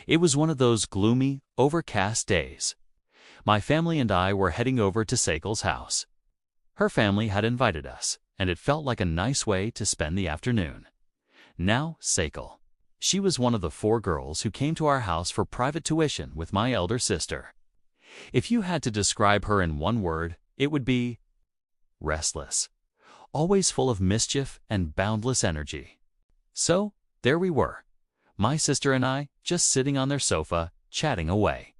It was one of those gloomy, overcast days. My family and I were heading over to Sakal's house. Her family had invited us, and it felt like a nice way to spend the afternoon. Now, Sakal. She was one of the 4 girls who came to our house for private tuition with my elder sister. If you had to describe her in one word, it would be restless, always full of mischief and boundless energy. So, there we were, my sister and I, just sitting on their sofa, chatting away.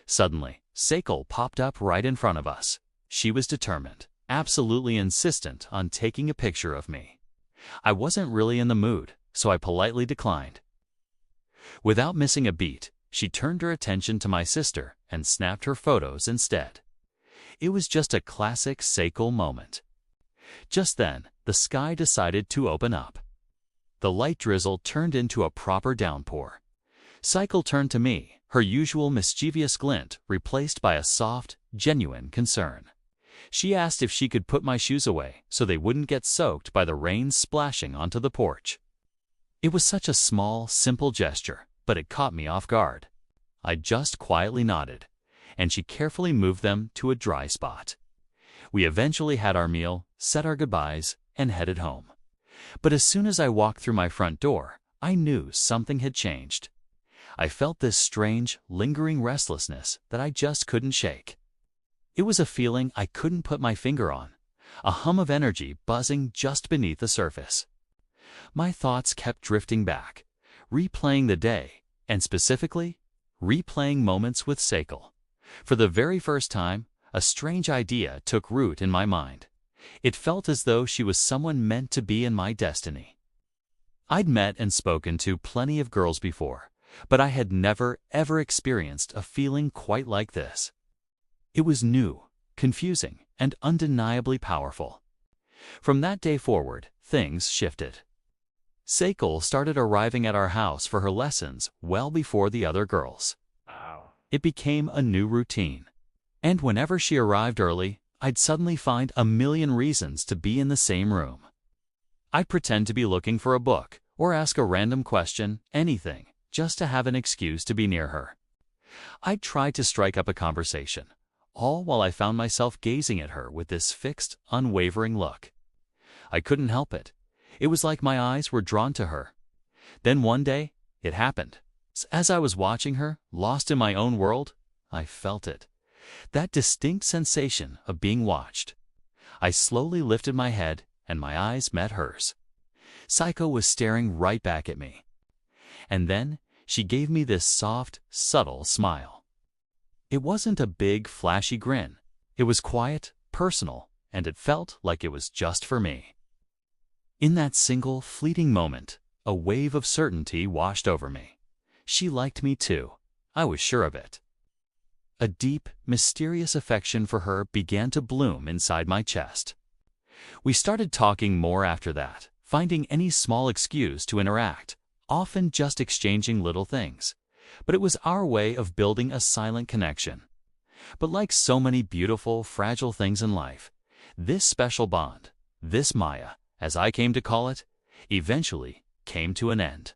Suddenly, Sakal popped up right in front of us. She was determined, absolutely insistent on taking a picture of me. I wasn't really in the mood, so I politely declined. Without missing a beat, she turned her attention to my sister and snapped her photos instead. It was just a classic Sakal moment. Just then, the sky decided to open up. The light drizzle turned into a proper downpour. Sakal turned to me, her usual mischievous glint replaced by a soft, genuine concern. She asked if she could put my shoes away so they wouldn't get soaked by the rain splashing onto the porch. It was such a small, simple gesture, but it caught me off guard. I just quietly nodded, and she carefully moved them to a dry spot. We eventually had our meal, said our goodbyes, and headed home. But as soon as I walked through my front door, I knew something had changed. I felt this strange, lingering restlessness that I just couldn't shake. It was a feeling I couldn't put my finger on, a hum of energy buzzing just beneath the surface. My thoughts kept drifting back, replaying the day, and specifically, replaying moments with Sakal. For the very first time, a strange idea took root in my mind. It felt as though she was someone meant to be in my destiny. I'd met and spoken to plenty of girls before, but I had never, ever experienced a feeling quite like this. It was new, confusing, and undeniably powerful. From that day forward, things shifted. Sakal started arriving at our house for her lessons well before the other girls. Wow. It became a new routine. And whenever she arrived early, I'd suddenly find a million reasons to be in the same room. I'd pretend to be looking for a book, or ask a random question, anything, just to have an excuse to be near her. I'd try to strike up a conversation, all while I found myself gazing at her with this fixed, unwavering look. I couldn't help it. It was like my eyes were drawn to her. Then one day, it happened. As I was watching her, lost in my own world, I felt it. That distinct sensation of being watched. I slowly lifted my head, and my eyes met hers. Sakal was staring right back at me. And then, she gave me this soft, subtle smile. It wasn't a big, flashy grin. It was quiet, personal, and it felt like it was just for me. In that single, fleeting moment, a wave of certainty washed over me. She liked me too. I was sure of it. A deep, mysterious affection for her began to bloom inside my chest. We started talking more after that, finding any small excuse to interact, often just exchanging little things. But it was our way of building a silent connection. But like so many beautiful, fragile things in life, this special bond, this Maya, as I came to call it, eventually came to an end.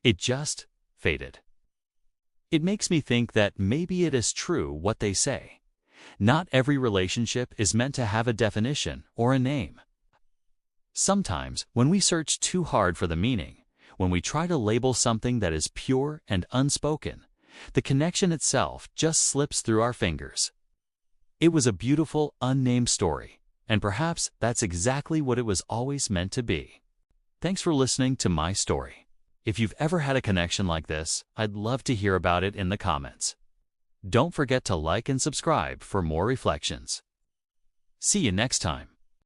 It just faded. It makes me think that maybe it is true what they say. Not every relationship is meant to have a definition or a name. Sometimes, when we search too hard for the meaning, when we try to label something that is pure and unspoken, the connection itself just slips through our fingers. It was a beautiful, unnamed story, and perhaps that's exactly what it was always meant to be. Thanks for listening to my story. If you've ever had a connection like this, I'd love to hear about it in the comments. Don't forget to like and subscribe for more reflections. See you next time.